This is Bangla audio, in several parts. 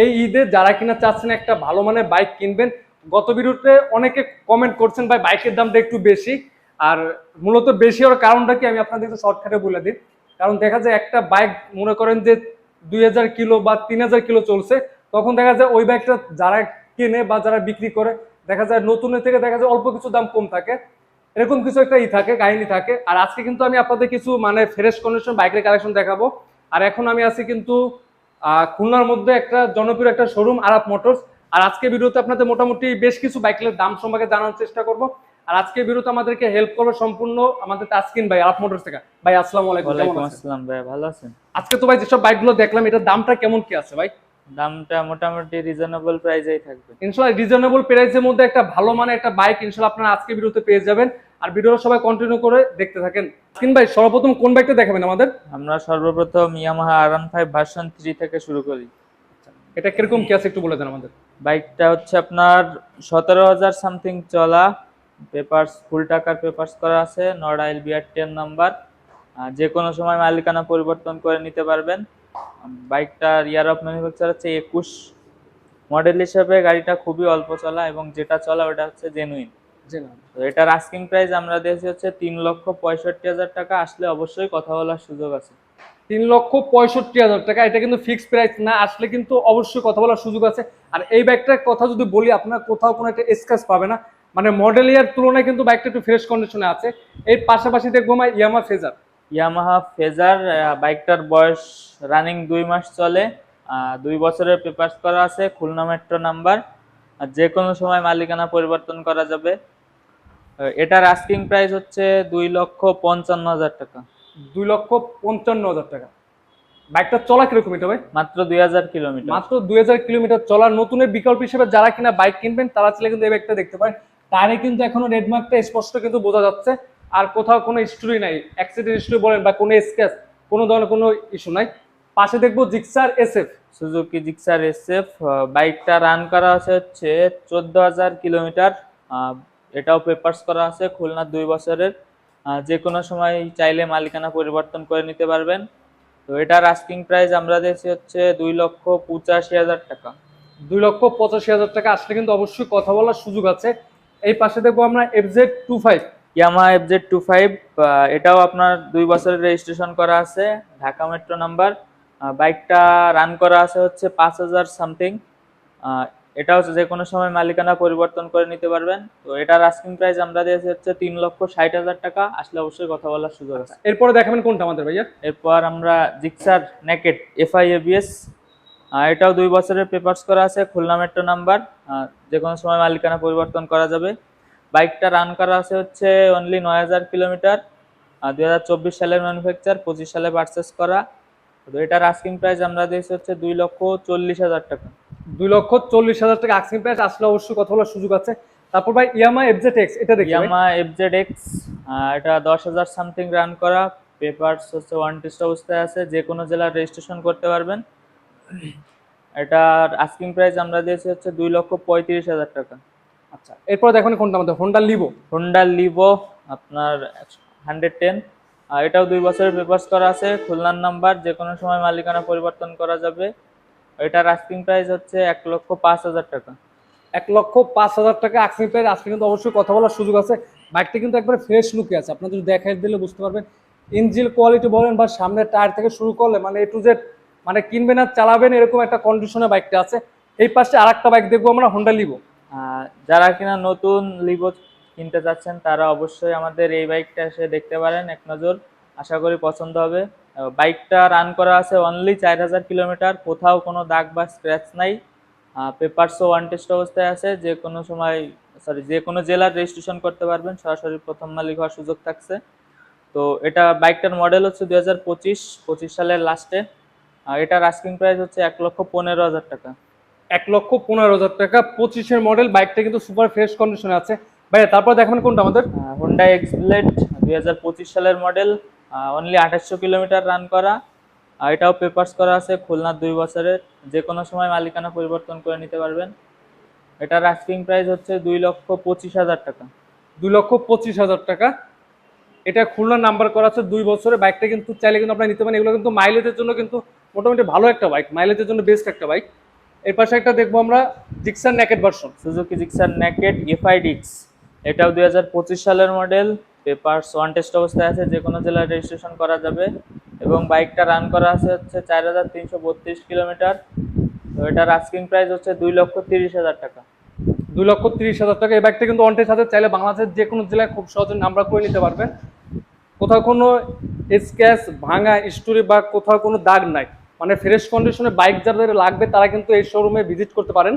এই ঈদে যারা কিনা চাচ্ছেন একটা ভালো মানের বাইক কিনবেন, গত ভিডিওতে অনেকে কমেন্ট করছেন ভাই বাইকের দামটা একটু বেশি। আর মূলত বেশি হওয়ার কারণটা কি আমি আপনাদের শর্টকাটে বলে দিই। কারণ দেখা যায় একটা বাইক মনে করেন যে 2000 কিলো বা 3000 কিলো চলছে, তখন দেখা যায় ওই বাইকটা যারা কেনে বা যারা বিক্রি করে দেখা যায় নতুনের থেকে দেখা যায় অল্প কিছু দাম কম থাকে, এরকম কিছু একটা থাকে কাহিনী থাকে। আর আজকে কিন্তু আমি আপনাদের কিছু মানে ফ্রেশ কন্ডিশন বাইকের কালেকশন দেখাবো। আর এখন আমি আছি কিন্তু খুলনার মধ্যে একটা জনপ্রিয় একটা শোরুম আরাপ মোটরস। আর আজকে ভিডিওতে আপনাদের মোটামুটি বেশ কিছু বাইকের দাম সম্পর্কে জানার চেষ্টা করব। আর আজকে ভিডিওতে আমাদেরকে হেল্প করবে সম্পূর্ণ আমাদের তাসকিন ভাই আরাপ মোটরস থেকে। ভাই আসসালামু আলাইকুম। ওয়ালাইকুম আসসালাম ভাই, ভালো আছেন? আজকে তো ভাই যেসব বাইকগুলো দেখলাম এটার দামটা কেমন কি আছে ভাই? দামটা মোটামুটি রিজনেবল প্রাইসেই থাকবে ইনশাআল্লাহ রিজনেবল প্রাইসের মধ্যে একটা ভালো মানের একটা বাইক ইনশাআল্লাহ আপনারা আজকে ভিডিওতে পেয়ে যাবেন। আর ভিডিওটা সবাই কন্টিনিউ করে দেখতে থাকেন। তাসকিন ভাই সর্বপ্রথম কোন বাইকটা দেখাবেন আমাদের? আমরা সর্বপ্রথম ইয়ামাহা R15 ভার্সন 3 থেকে শুরু করি। এটা কিরকম কি আছে একটু বলে দেন আমাদের। বাইকটা হচ্ছে আপনার 17,000 সামথিং চলা, পেপারস ফুল টাকার পেপারস করা আছে, নড়াইল BR10 নাম্বার। যে কোনো সময় মালিকানা পরিবর্তন করে নিতে পারবেন। বাইকটার ইয়ার অফ ম্যানুফ্যাকচার হচ্ছে 21 মডেল হিসেবে গাড়িটা খুবই অল্প চলা এবং যেটা চলা ওটা হচ্ছে জেনুইন। তো এটার আস্কিং প্রাইস আমরা দিয়েছি হচ্ছে 3,65,000 টাকা। আসলে অবশ্যই কথা বলার সুযোগ আছে। 3,65,000 টাকা, এটা কিন্তু ফিক্সড প্রাইস না, আসলে কিন্তু অবশ্যই কথা বলার সুযোগ আছে। আর এই বাইকটার কথা যদি বলি আপনার কোথাও কোনো একটা স্ক্র্যাচ পাবে না, মানে মডেল ইয়ার তুলনায় কিন্তু বাইকটা একটু ফ্রেশ কন্ডিশনে আছে। এর পাশাপাশি দেখবো আমার ইয়ামাহা ফেজার বাইকটার বয়স রানিং 2 মাস চলে, 2 বছরের পেপারস করা আছে, খুলনা মেট্রো নাম্বার। আর যে কোনো সময় মালিকানা পরিবর্তন করা যাবে। এটার আস্কিং প্রাইস হচ্ছে 2,55,000 টাকা। 2,55,000 টাকা। বাইকটা চলা কিরকম এটা ভাই? মাত্র 2000 কিলোমিটার। মাত্র 2000 কিলোমিটার চলার নতুনের বিকল্প হিসেবে যারা কিনা বাইক কিনবেন তারা চাইলে কিন্তু এই বাইকটা দেখতে পারেন। টায়ারে কিন্তু এখনো রেডমার্কটা স্পষ্ট কিন্তু বোঝা যাচ্ছে। আর কোথাও কোনো হিস্ট্রি নাই, অ্যাক্সিডেন্ট হিস্ট্রি বলেন বা কোনো স্ক্র্যাচ, কোনো ধরনের কোনো ইস্যু নাই। পাশে দেখবো Gixxer SF, Suzuki Gixxer SF। বাইকটা রান করা আছে হচ্ছে 14,000 কিলোমিটার। এটাও পেপারস করা আছে, খুলনা 2 বছরের। যে কোনো সময় চাইলে মালিকানা পরিবর্তন করে নিতে পারবেন। তো এটার আস্কিং প্রাইস আমরা দিয়েছি হচ্ছে 2,85,000 টাকা। 2,85,000 টাকা। আসলে কিন্তু অবশ্যই কথা বলার সুযোগ আছে। এই পাশে দেখবো আমরা FZ25, ইয়ামাহা FZ25। এটাও আপনার 2 বছরের রেজিস্ট্রেশন করা আছে, ঢাকা মেট্রো নাম্বার। বাইকটা রান করা আছে হচ্ছে 5,000 সামথিং। এটাও যে কোনো সময় মালিকানা পরিবর্তন করে নিতে পারবেন। তো এটার আস্কিং প্রাইস আমরা দিয়েছি হচ্ছে 3,60,000 টাকা। আসলে অবশ্যই কথা বলার সুযোগ আছে। এরপরে দেখাবেন কোনটা আমাদের ভাইয়া? এরপর আমরা জিক্সার নেকেড FI ABS। এটাও 2 বছরের পেপারস করা আছে, খুলনা মেট্রো নাম্বার। যে কোনো সময় মালিকানা পরিবর্তন করা যাবে। বাইকটা রান করা আছে হচ্ছে অনলি 9,000 কিলোমিটার। 2024 সালের ম্যানুফ্যাকচার, 25 সালে পারচেস করা। তো এটার আস্কিং প্রাইস আমরা দিয়েছি হচ্ছে 2,40,000 টাকা। 2,40,000 টাকা আস্কিং প্রাইস। আসলে অবশ্যই কথা বলার সুযোগ আছে। তারপর ভাই ইয়ামাহা FZX, এটা দেখি ইয়ামাহা FZX। এটা 10,000 সামথিং রান করা, পেপারস হচ্ছে ওয়ান টেস্ট অবস্থায় আছে, যে কোনো জেলার রেজিস্ট্রেশন করতে পারবেন। এটার আস্কিং প্রাইস আমরা দিয়েছি হচ্ছে 2,35,000 টাকা। আচ্ছা, এরপর দেখুন কোনটা আমাদের হোন্ডা লিভো আপনার 110। এটাও 2 বছরের পেপারস করা আছে, খুলনার নাম্বার, যে কোনো সময় মালিকানা পরিবর্তন করা যাবে। এটার আস্কিং প্রাইস হচ্ছে 1,05,000 টাকা। 1,05,000 টাকা আস্কিং প্রাইস। আজকে কিন্তু অবশ্যই কথা বলার সুযোগ আছে। বাইকটা কিন্তু একবারে ফ্রেশ লুকে আছে, আপনাদের দেখাই দিলে বুঝতে পারবেন। ইঞ্জিন কোয়ালিটি বলেন বা সামনের টায়ার থেকে শুরু করলে মানে A to Z, মানে কিনবেন আর চালাবেন এরকম একটা কন্ডিশনে বাইকটা আছে। এই পাশে আরেকটা বাইক দেখবো আমরা, হোন্ডা লিভো। যারা কিনা নতুন লিভো কিনতে চাচ্ছেন তারা অবশ্যই আমাদের এই বাইকটা এসে দেখতে পারেন এক নজর, আশা করি পছন্দ হবে। বাইকটা রান করা আছে অনলি 4,000 কিলোমিটার, কোথাও কোনো দাগ বা স্ক্র্যাচ নাই। পেপারসও ওয়ান টেস্ট অবস্থায় আছে, যে কোনো সময় যে কোনো জেলার রেজিস্ট্রেশন করতে পারবেন, সরাসরি প্রথম মালিক হওয়ার সুযোগ থাকছে। তো এটা বাইকটার মডেল হচ্ছে 2025 সালের লাস্টে। এটার আস্কিং প্রাইস হচ্ছে 1,15,000 টাকা। 1,15,000 টাকা, 25-এর মডেল। বাইকটা কিন্তু সুপার ফ্রেশ কন্ডিশনে আছে ভাইয়া। তারপর দেখাবেন কোনটা আমাদের? হোন্ডা এক্সব্লেড 2025 সালের মডেল, অনলি 2800 কিলোমিটার রান করা। এটাও পেপারস করা আছে, খুলনা 2 বছরের, যে কোনো সময় মালিকানা পরিবর্তন করে নিতে পারবেন। এটার আস্কিং প্রাইস হচ্ছে 2,25,000 টাকা। 2,25,000 টাকা। এটা খুলনা নাম্বার করা আছে, 2 বছরের। বাইকটা কিন্তু চাইলে কিন্তু আপনারা নিতে পারেন। এগুলো কিন্তু মাইলেজের জন্য কিন্তু মোটামুটি ভালো একটা বাইক, মাইলেজের জন্য বেস্ট একটা বাইক। এর পাশে একটা দেখবো আমরা Gixxer naked version. Suzuki Gixxer naked এফআইডিক্স, এটাও 2025 সালের মডেল, পেপারস ওয়ান টেস্ট অবস্থায় আছে, যে কোনো জেলায় রেজিস্ট্রেশন করা যাবে এবং বাইকটা রান করা আছে হচ্ছে 4332 কিলোমিটার। তো এটার আস্কিং প্রাইস হচ্ছে 2,30,000 টাকা। 2,30,000 টাকা। এই বাইকটা কিন্তু অনটেস্ট হাতে চাইলে বাংলাদেশের যে কোনো জেলায় খুব সহজে নাম্বার করে নিতে পারবেন। কোথাও কোনো স্ক্র্যাচ, ভাঙা, স্টোরি বা কোথাও কোনো দাগ নাই, মানে ফ্রেশ কন্ডিশনে বাইক যাদের লাগবে তারা কিন্তু এই শোরুমে ভিজিট করতে পারেন।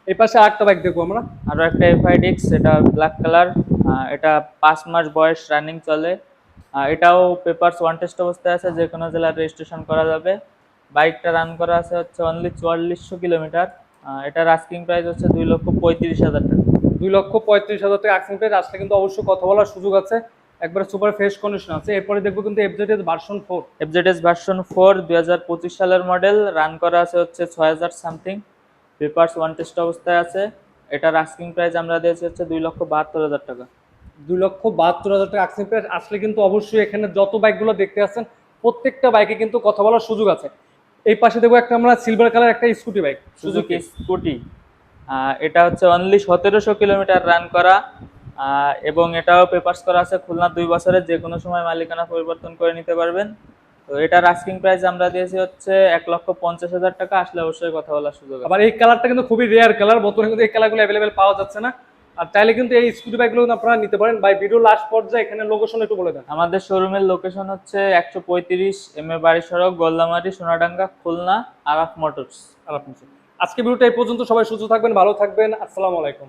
এই পাশে আরেকটা বাইক দেখবো আমরা। আরও একটা এফআইডিক্স, এটা ব্ল্যাক কালার, এটা 5 মাস বয়স রানিং চলে। এটাও পেপারস ওয়ান টেস্ট অবস্থায় আছে, যে কোনো জেলায় রেজিস্ট্রেশন করা যাবে। বাইকটা রান করা আছে হচ্ছে অনলি 4400 কিলোমিটার। এটার আস্কিং প্রাইস হচ্ছে 2,35,000 টাকা। 2,35,000 টাকা আস্কিং প্রাইস। আসলে কিন্তু অবশ্যই কথা বলার সুযোগ আছে, একবারে সুপার ফ্রেশ কন্ডিশন আছে। এরপরে দেখবো কিন্তু এফজেডএস ভার্সন 4। এফজেডএস ভার্সন 4 2025 সালের মডেল, রান করা আছে হচ্ছে 6000 সামথিং, পেপারস ওয়ান টেস্ট অবস্থায় আছে। এটার আস্কিং প্রাইস আমরা দিয়েছি হচ্ছে 2,72,000 টাকা। 2,72,000 টাকা আস্কিং প্রাইস। আসলে কিন্তু অবশ্যই এখানে যত বাইকগুলো দেখতে আছেন প্রত্যেকটা বাইকে কিন্তু কথা বলার সুযোগ আছে। এই পাশে দেখবো একটা আমরা সিলভার কালার একটা স্কুটি বাইক, সুজুকি স্কুটি, এটা হচ্ছে অনলি 1700 কিলোমিটার রান করা, এবং এটাও পেপারস করা আছে খুলনা 2 বছরের, যে কোনো সময় মালিকানা পরিবর্তন করে নিতে পারবেন। তো এটার আস্কিং প্রাইস আমরা দিয়েছি হচ্ছে 1,50,000 টাকা। আসলে অবশ্যই কথা বলার সুযোগ আছে। আবার এই কালারটা কিন্তু খুবই রেয়ার কালার, বর্তমানে কিন্তু এই কালারগুলো অ্যাভেলেবেল পাওয়া যাচ্ছে না। আর চাইলে কিন্তু এই স্কুটি বাইকগুলো আপনারা নিতে পারেন। ভাই ভিডিও লাস্ট পর্যায়ে এখানে লোকেশন একটু বলে দেন। আমাদের শোরুমের লোকেশন হচ্ছে 135 MA বাড়ি সড়ক, গোল্লামারি, সোনাডাঙ্গা, খুলনা, আরাফ মোটরস। আর আপনি আজকে ভিডিওটা এই পর্যন্ত। সবাই সুস্থ থাকবেন, ভালো থাকবেন। আসসালামু আলাইকুম।